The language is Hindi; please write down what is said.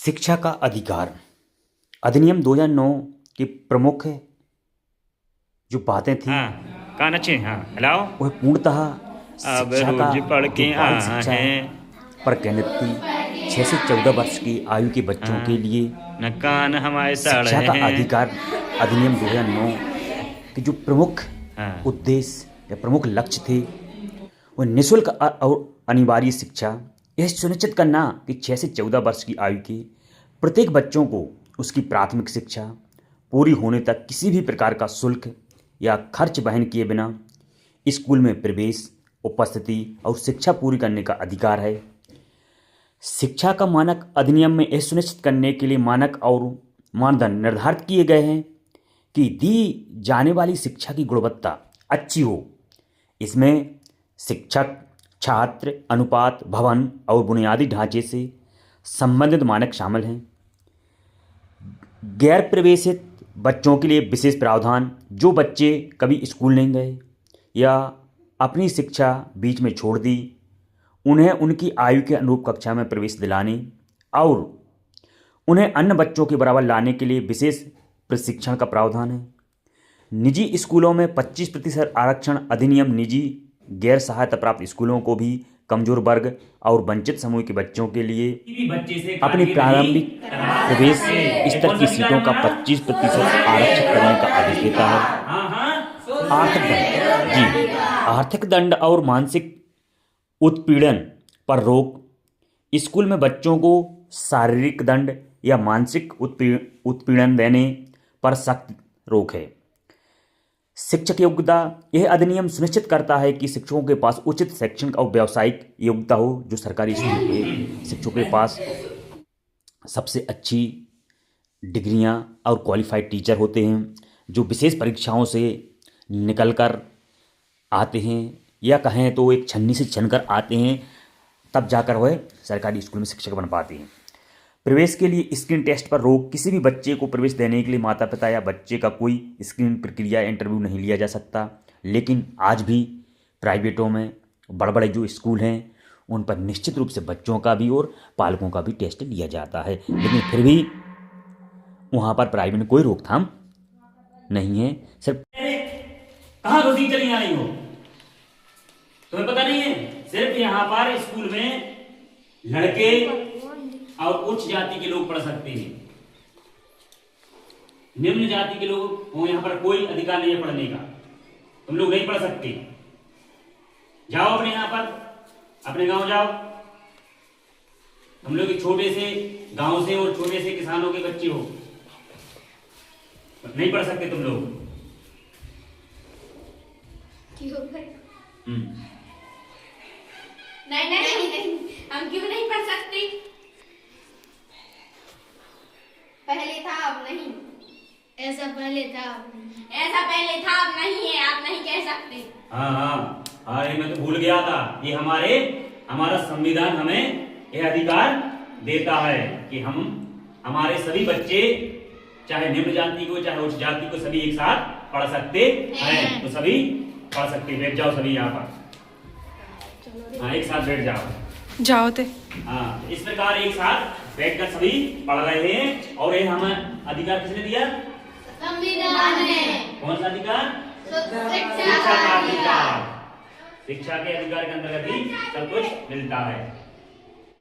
शिक्षा का अधिकार अधिनियम 2009 की प्रमुख जो बातें थी हाँ कान अच्छे हाँ हेलो वह पूर्णतः अब शिक्षा का रोज पढ़ जो के बाल शिक्षा हैं पर केंद्रित थी। 6 से 14 वर्ष की आयु के बच्चों के लिए न कान हमारे शिक्षा ताड़े का हैं। अधिकार अधिनियम 2009 के जो प्रमुख हाँ उद्देश्य या प्रमुख लक्ष्य थे वह निःशुल्क और अनिवार्य शिक्षा, यह सुनिश्चित करना कि 6 से 14 वर्ष की आयु के प्रत्येक बच्चों को उसकी प्राथमिक शिक्षा पूरी होने तक किसी भी प्रकार का शुल्क या खर्च वहन किए बिना स्कूल में प्रवेश, उपस्थिति और शिक्षा पूरी करने का अधिकार है। शिक्षा का मानक अधिनियम में यह सुनिश्चित करने के लिए मानक और मानदंड निर्धारित किए गए हैं कि दी जाने वाली शिक्षा की गुणवत्ता अच्छी हो। इसमें शिक्षक, छात्र, अनुपात, भवन और बुनियादी ढांचे से संबंधित मानक शामिल हैं। गैर प्रवेशित बच्चों के लिए विशेष प्रावधान, जो बच्चे कभी स्कूल नहीं गए या अपनी शिक्षा बीच में छोड़ दी, उन्हें उनकी आयु के अनुरूप कक्षा में प्रवेश दिलाने और उन्हें अन्य बच्चों के बराबर लाने के लिए विशेष प्रशिक्षण का प्रावधान है। निजी स्कूलों में 25% आरक्षण अधिनियम निजी गैर सहायता प्राप्त स्कूलों को भी कमजोर वर्ग और वंचित समूह के बच्चों के लिए अपनी प्रारंभिक प्रवेश स्तर की सीटों का 25% आरक्षित करने का आदेश देता है। आर्थिक दंड, आर्थिक दंड और मानसिक उत्पीड़न पर रोक। स्कूल में बच्चों को शारीरिक दंड या मानसिक उत्पीड़न देने पर सख्त रोक है। शिक्षक योग्यता, यह अधिनियम सुनिश्चित करता है कि शिक्षकों के पास उचित शैक्षणिक और व्यावसायिक योग्यता हो। जो सरकारी स्कूल के शिक्षकों के पास सबसे अच्छी डिग्रियां और क्वालिफाइड टीचर होते हैं, जो विशेष परीक्षाओं से निकलकर आते हैं या कहें तो एक छन्नी से छनकर आते हैं, तब जाकर वह सरकारी स्कूल में शिक्षक बन पाते हैं। प्रवेश के लिए स्क्रीन टेस्ट पर रोक। किसी भी बच्चे को प्रवेश देने के लिए माता पिता या बच्चे का कोई स्क्रीन प्रक्रिया इंटरव्यू नहीं लिया जा सकता। लेकिन आज भी प्राइवेटों में बड़े बड़े जो स्कूल हैं उन पर निश्चित रूप से बच्चों का भी और पालकों का भी टेस्ट लिया जाता है। लेकिन फिर भी वहाँ पर प्राइवेट में कोई रोकथाम नहीं है। सिर्फ कहाँ घुसी चली आई हो, तुम्हें पता नहीं है? सिर्फ यहाँ पर स्कूल में लड़के और उच्च जाति के लोग पढ़ सकते हैं, निम्न जाति के लोग को यहाँ पर कोई अधिकार नहीं है पढ़ने का। तुम लोग नहीं पढ़ सकते। जाओ अपने यहाँ पर, अपने गांव जाओ। हम लोग एक छोटे से गांव से और छोटे से किसानों के बच्चे हो, नहीं पढ़ सकते तुम लोग। नहीं नहीं नहीं, हम क्यों नहीं पढ़ सकते? पहले था अब नहीं, ऐसा पहले था ऐसा पहले था अब नहीं है, आप नहीं कह सकते। हाँ हाँ हाँ, ये मैं तो भूल गया था। ये हमारा संविधान हमें यह अधिकार देता है कि हम हमारे सभी बच्चे, चाहे निम्न जाति को चाहे उच्च जाति को, सभी एक साथ पढ़ सकते हैं। तो सभी पढ़ सकते। बैठ जाओ सभी यहाँ पर, हाँ एक साथ बैठ जाओ थे। हाँ इस प्रकार एक साथ बैठकर सभी पढ़ रहे हैं। और ये हमें अधिकार किसने दिया? संविधान है। कौन सा अधिकार? शिक्षा का अधिकार। शिक्षा के अधिकार के अंतर्गत ही सब कुछ मिलता है।